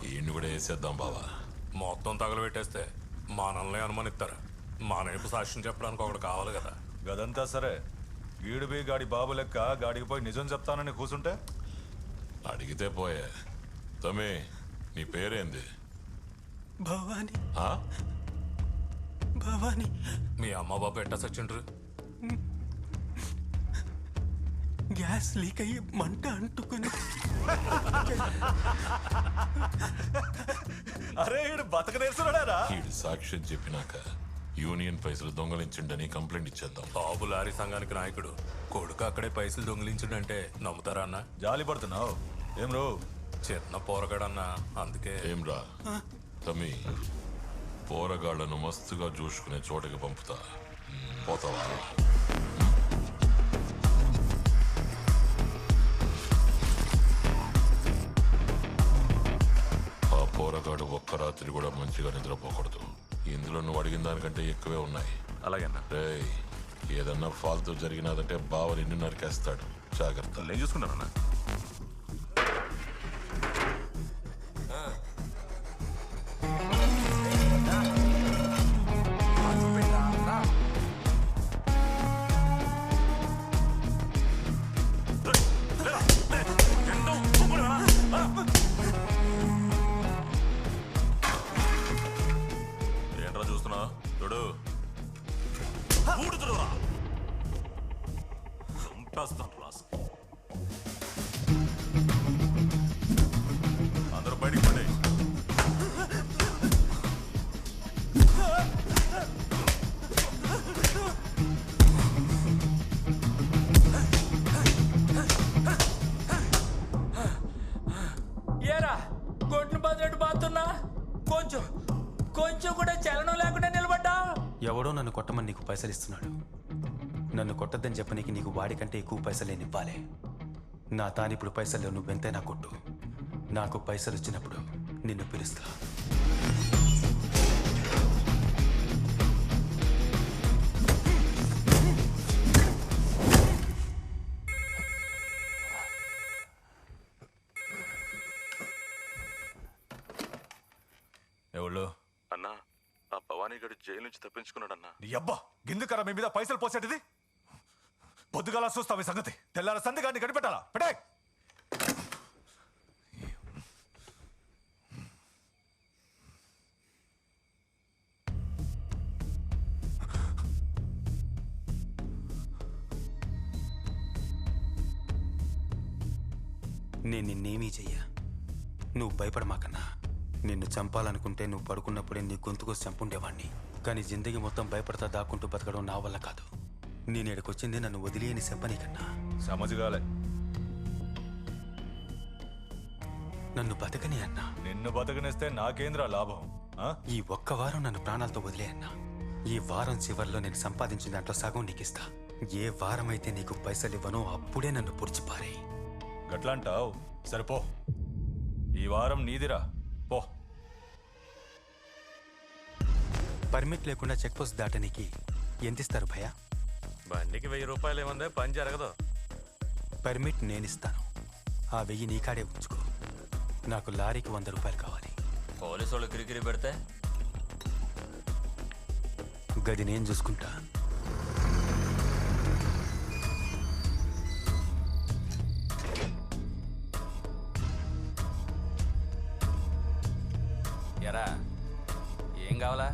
ఈయన్ని కూడా వేసేద్దాం బావా. మొత్తం తగలబెట్టేస్తే మనల్ని అనుమానిస్తారు. మన వైపు సాక్ష్యం చెప్పడానికి ఒకటి కావాలి కదా. గదంతా సరే, గీడుబీ గాడి బాబు లెక్క గాడికి పోయి నిజం చెప్తానని కూర్చుంటే అడిగితే పోయే. తమ్మి, నీ పేరేంది? భవాని. ఆ? భవాని. మీ అమ్మ బాబు ఎట్టా సచ్చిండ్రు? గ్యాస్ లీక్ అయ్యి మంట అంటుకుని. అరే ఈడు బతకనేస్తున్నాడా? ఈడు సాక్ష్యం చెప్పినాక యూనియన్ పైసలు దొంగలించిండని కంప్లైంట్ ఇచ్చేద్దాం. బాబు లారీ సంఘానికి నాయకుడు కొడుకు అక్కడే పైసలు దొంగిలించుడంటే నమ్ముతారా అన్న? జాలి పడుతున్నావు ఏం రో? చిన్న పోరగాడన్నా, అందుకే. ఏం రా తమ్మి, పోరగాళ్లను మస్తుగా చూసుకునే చోటకి పంపుతా. పోతావా? ఆ పోరగాడు ఒక్క రాత్రి కూడా మంచిగా నిద్రపోకూడదు. ఇందులో నువ్వు అడిగిన దానికంటే ఎక్కువే ఉన్నాయి. అలాగేనా? రేయ్, ఏదన్నా ఫాల్తూ జరిగినదంటే బావ నిన్ను నరికేస్తాడు. జాగ్రత్త. నేను చూసుకున్నానన్నా. ఏంట్రా చూస్తున్నా? చూడు, అందరూ బయటికి పడి. ఏరా గొడ్లు బదులు బాతున్నా, కొంచెం కొంచెం కూడా చలనం లేకుండా నిలబడ్డా. ఎవడో నన్ను కొట్టమని నీకు పైసలు ఇస్తున్నాడు. నన్ను కొట్టద్దని చెప్పనీకి నీకు వాడికంటే ఎక్కువ పైసలు నేను ఇవ్వాలి. నా తానిప్పుడు పైసలు నువ్వెంతైనా కొట్టు. నాకు పైసలు వచ్చినప్పుడు నిన్ను పిలుస్తా. ఎవళ్ళు? అన్నా, ఆ భవానీ గడి జైలు నుంచి తప్పించుకున్నాడన్నా. నీ అబ్బా గిందుకరా మీ మీద పైసలు పోసేటిది? పొద్దుగాల చూస్తావు ఈ సంగతి. తెల్లార సంధి గారిని గడిపెట్టాలా? పెట్టే. నేను నిన్నేమీ చెయ్యా. నువ్వు భయపడమాకన్నా. నిన్ను చంపాలనుకుంటే నువ్వు పడుకున్నప్పుడే నీ గొంతుకోసి చంపుండేవాణ్ణి. కానీ జిందగీ మొత్తం భయపడతా దాక్కుంటూ బతకడం నా వల్ల కాదు. నేను ఇక్కడికొచ్చింది నన్ను వదిలేయని చెప్పనీకన్నా. సమజ్గాలే. నన్ను బతకని అన్నా. నిన్ను బతకనిస్తే నాకేంద్రా లాభం? ఈ ఒక్క వారం నన్ను ప్రాణాలతో వదిలే అన్నా. ఈ వారం చివరిలో నేను సంపాదించిన దాంట్లో సగం నీకు ఇస్తా. ఏ వారం అయితే నీకు పైసలు ఇవ్వనో అప్పుడే నన్ను పొడిచిపారే. గట్లంటావు? సరిపో, ఈ వారం నీదిరా. పో. పర్మిట్ లేకుండా చెక్ పోస్ట్ దాటనికి ఎంత ఇస్తారు భయ్యా? బండికి 1000 రూపాయలు ఏముందే, పని జరగదు. పర్మిట్ నేనిస్తాను. ఆ 1000 నీకాడే ఉంచుకో. నాకు లారీకి 100 రూపాయలు కావాలి. పోలీసు వాళ్ళు కిరికిరి పెడితే గది నేను చూసుకుంటా. ఎరా ఏం కావాలా?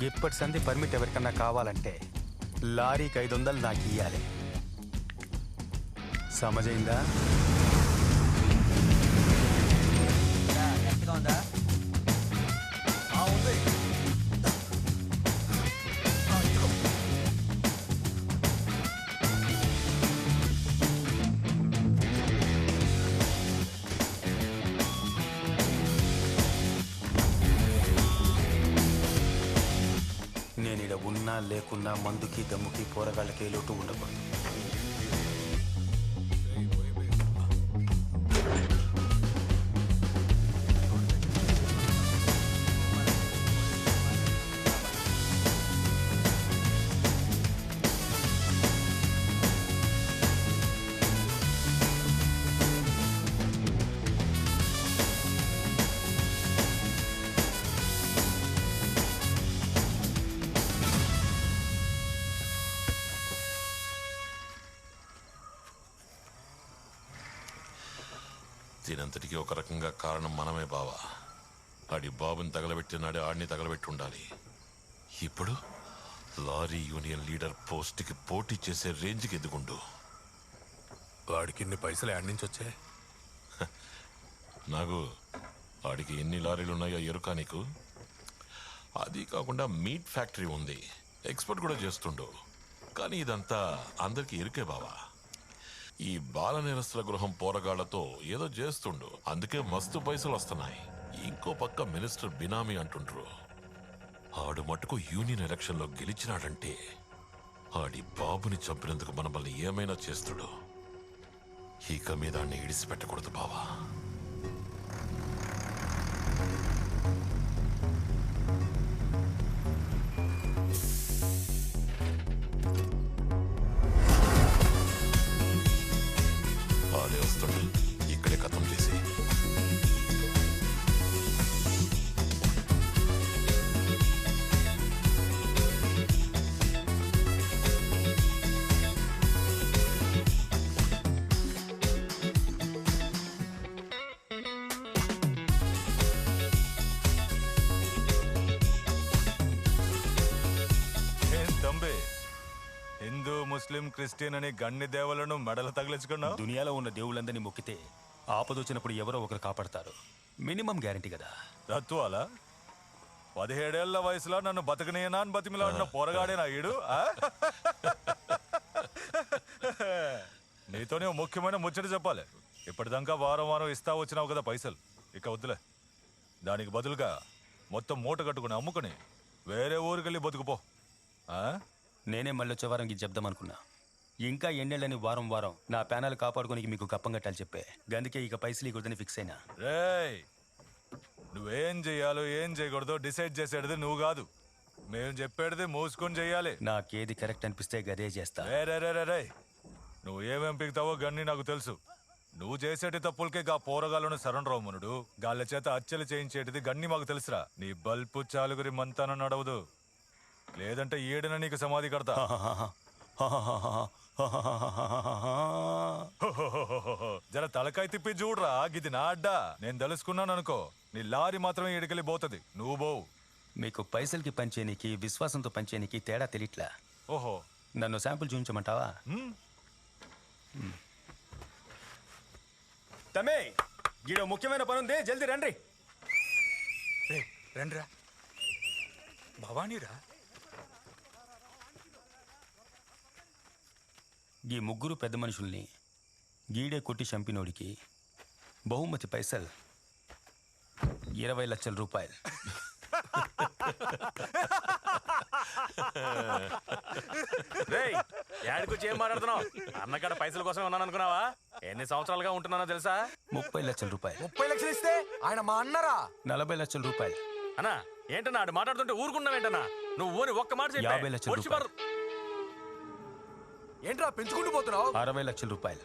ఇప్పటి సంది పర్మిట్ ఎవరికన్నా కావాలంటే లారీకి 500 నాకు ఇయ్యాలి. సమజైందా? గట్టిగా ఉందా? ఉంది. ఇదిగో. నేను ఇడ ఉన్నా లేకున్నా మందుకి దమ్ముకి పోరగాళ్ళకి ఏ లోటు ఉండకూడదు. దీనంతటికీ ఒక రకంగా కారణం మనమే బావా. ఆడి బాబుని తగలబెట్టినాడే ఆడిని తగలబెట్టి ఉండాలి. ఇప్పుడు లారీ యూనియన్ లీడర్ పోస్ట్కి పోటీ చేసే రేంజ్కి ఎదుగుండు. వాడికి ఇన్ని పైసలు యాడ్ నుంచి వచ్చాయి? నాకు ఆడికి ఎన్ని లారీలు ఉన్నాయో ఎరుకా నీకు? అది కాకుండా మీట్ ఫ్యాక్టరీ ఉంది, ఎక్స్పోర్ట్ కూడా చేస్తుండు. కానీ ఇదంతా అందరికీ ఎరుకే బావా. ఈ బాల నిరస్తుల గృహం పోరగాళ్లతో ఏదో చేస్తుండు, అందుకే మస్తు పైసలు వస్తున్నాయి. ఇంకో పక్క మినిస్టర్ బినామీ అంటుండ్రు. ఆడు మటుకు యూనియన్ ఎలక్షన్ లో గెలిచినాడంటే ఆడి బాబుని చంపినందుకు మనల్ని ఏమైనా చేస్తుడు. ఇక మీద ఆడిని ఇడిసిపెట్టకూడదు బావా. ఆడే వస్తుండు, ఇక్కడే కథం చేసి. ఏం తంబి, హిందూ ముస్లిం క్రిస్టియన్ అని గన్ని దేవులను మెడలు తగిలించుకున్నావు? దునియాలో ఉన్న దేవుళ్ళందరినీ మొక్కితే ఆపదొచ్చినప్పుడు ఎవరో ఒకరు కాపాడతారు. మినిమం గ్యారంటీ కదా. తత్వాలా? 17 ఏళ్ల వయసులో నన్ను బతకనీయనా అని బతిమిలాడిన పోరగాడేనా ఈడు? ఆ? నీతోనే ఓ ముఖ్యమైన ముచ్చట చెప్పాలి. ఇప్పటిదాకా వారం వారం ఇస్తా వచ్చినావు కదా పైసలు, ఇక వద్దులే. దానికి బదులుగా మొత్తం మూట కట్టుకుని అమ్ముకుని వేరే ఊరికెళ్ళి బతుకుపో. ఆ? నేనే మళ్ళీ వచ్చే వారం ఇది చెప్దామనుకున్నా. ఇంకా ఎన్నెళ్ళని వారం వారం నా ప్యానల్ కాపాడుకోనికి మీకు కప్పం కట్టాలి చెప్పే. గందుకే ఇక పైసలు ఇవ్వదని ఫిక్స్ అయినా. రేయ్, నువ్వేం చెయ్యాలో ఏం చేయకూడదో డిసైడ్ చేసేది నువ్వు కాదు, మేము చెప్పేది మూసుకొని చెయ్యాలి. నాకేది కరెక్ట్ అనిపిస్తే గదే చేస్తా. రే, నువ్వు ఏమేం పిగుతావో గన్ని నాకు తెలుసు. నువ్వు చేసేటి తప్పులకే గా పోరగాళ్ళను శరణరామునుడు గాళ్ళ చేత అచ్చలు చేయించేటిది గన్ని మాకు తెలుసురా. నీ బల్పు చాలుగురి మంతాన నడవదు, లేదంటే ఏడన నీకు సమాధి కడతా. జర తలకాయ తిప్పి చూడరా, గిది నా అడ్డా. నేను తెలుసుకున్నాను అనుకో, నీ లారీ మాత్రమే ఇడికెళ్ళి పోతుంది, నువ్వు పోవు. మీకు పైసలకి పంచేనికి విశ్వాసంతో పంచేనికి తేడా తెలియట్లా. ఓహో, నన్ను శాంపుల్ చూపించమంటావా? తమే గీడో ముఖ్యమైన పని ఉంది, జల్దీ రండి. రండిరా. భవానీరా? ఈ ముగ్గురు పెద్ద మనుషుల్ని గీడే కొట్టి చంపినోడికి బహుమతి పైసలు 20 లక్షల రూపాయలు. యాడికొచ్చి ఏం మాట్లాడుతున్నావు? అన్నకాడ పైసల కోసం ఉన్నాను అనుకున్నావా? ఎన్ని సంవత్సరాలుగా ఉంటున్నానో తెలుసా? 30 లక్షల రూపాయలు. 30 లక్షలు ఇస్తే ఆయన మా అన్నరా? 40 లక్షల రూపాయలు. అన్నా ఏంటన్నా ఆడు మాట్లాడుతుంటే ఊరుకున్నావేంటన్నా? నువ్వు ఊరి ఒక్క మాట 50 లక్షల రూపాయలు. ఏంట్రా పెంచుకుంటూ పోతున్నావు? 60 లక్షల రూపాయలు.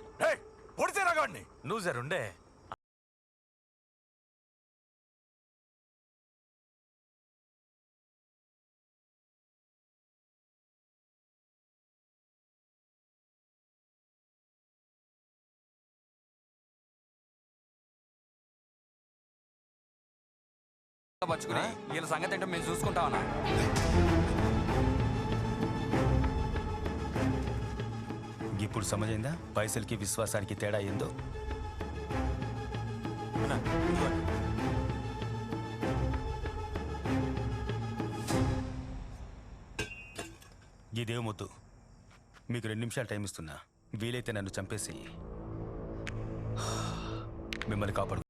పొడిచేరా గాడిని. నువ్వు జరుండే. పచ్చుకుని వీళ్ళ సంగతి ఏంటో మేము చూసుకుంటామన్నా. ఇప్పుడు ఇప్పుడు సమజైందా పైసలకి విశ్వాసానికి తేడా ఏందో? ఇదేమొద్దు, మీకు 2 నిమిషాలు టైం ఇస్తున్నా. వీలైతే నన్ను చంపేసి మిమ్మల్ని కాపాడు.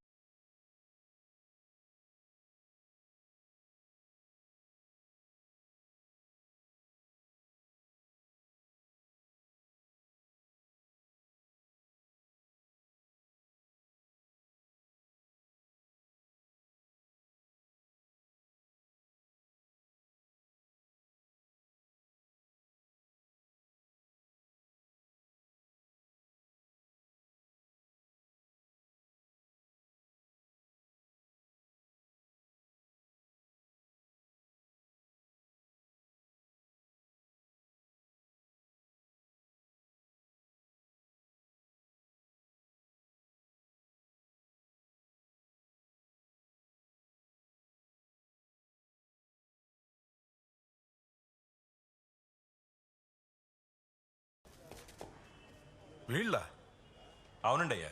వీళ్ళ అవునండి అయ్యా.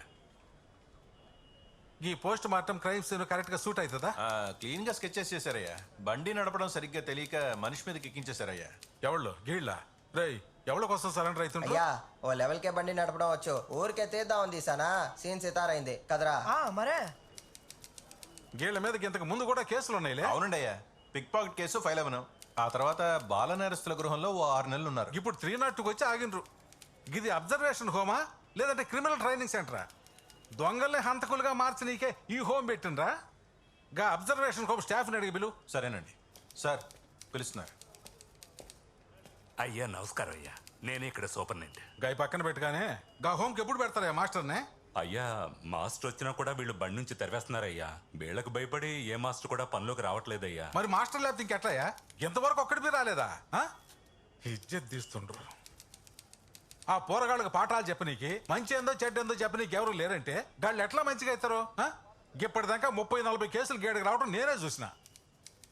ఈ post mortem crime scene correct గా సూట్ అవుతుందా? క్లీన్ గా స్కెచెస్ చేశారయ్యా. బండి నడపడం సరిగ్గా తెలియక మనిషి మీదకి ఎక్కించేశారయ్యా. ఎవళ్ళు గీళ్ళ రేయ్ ఎవళ్ళ కోసం సరెండర్ అవుతుండ్రు? అయ్యా ఓ లెవెల్ కే బండి నడపడం వచ్చు, ఊరికే తీద్దామని తీసానా సీన్ సితారైంది కదరా. మరే గీళ్ళ మీదకి ఇంతకు ముందు కూడా కేసులు ఉన్నాయిలే. అవునండి అయ్యా. పిక్ పాకెట్ కేసు ఫైల్ అవ్వను. ఆ తర్వాత బాల నేరస్తుల గృహంలో ఓ 6 నెలలు ఉన్నారు. ఇప్పుడు 302 వచ్చి ఆగిండ్రు. ఇది అబ్జర్వేషన్ హోమా లేదంటే క్రిమినల్ ట్రైనింగ్ సెంటరా? దొంగల్ని హంతకులుగా మార్చి నీకే ఈ హోమ్ పెట్టిండ్రా? గా అబ్జర్వేషన్ హోమ్ స్టాఫ్ని అడిగి బిలు. సరేనండి సార్, పిలుస్తున్నారు. అయ్యా నమస్కారం అయ్యా, నేనే ఇక్కడ సూపర్నెంట్. గాయ పక్కన పెట్టుగానే గా హోమ్కి ఎప్పుడు పెడతారా మాస్టర్నే? అయ్యా మాస్టర్ వచ్చినా కూడా వీళ్ళు బండి నుంచి తెరవేస్తున్నారయ్యా. వీళ్ళకి భయపడి ఏ మాస్టర్ కూడా పనిలోకి రావట్లేదయ్యా. మరి మాస్టర్ లేకపోతే ఇంకెట్లాయా? ఎంతవరకు ఒక్కడి మీరు రాలేదా? ఇజ్జత్ తీస్తుండ్రు. ఆ పోరగాళ్ళకి పాఠాలు చెప్పనీకి మంచి ఏందో చెడ్డేందో చెప్పనీకి ఎవరు లేరంటే గాళ్ళు ఎట్లా మంచిగా అవుతారు? ఇప్పటిదాకా 30-40 కేసులు గేడుకు రావడం నేనే చూసిన.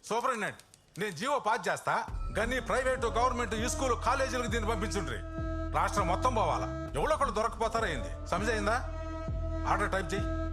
సూపరింటెండెంట్ నేను జీవో పాస్ చేస్తా, కానీ ప్రైవేటు గవర్నమెంట్ ఈ స్కూల్ కాలేజీలకు దీన్ని పంపించుండ్రి. రాష్ట్రం మొత్తం పోవాలా, ఎవరో ఒకళ్ళు దొరకపోతారా ఏంది? సమజైందా? ఆర్డర్ టైప్ చేయి.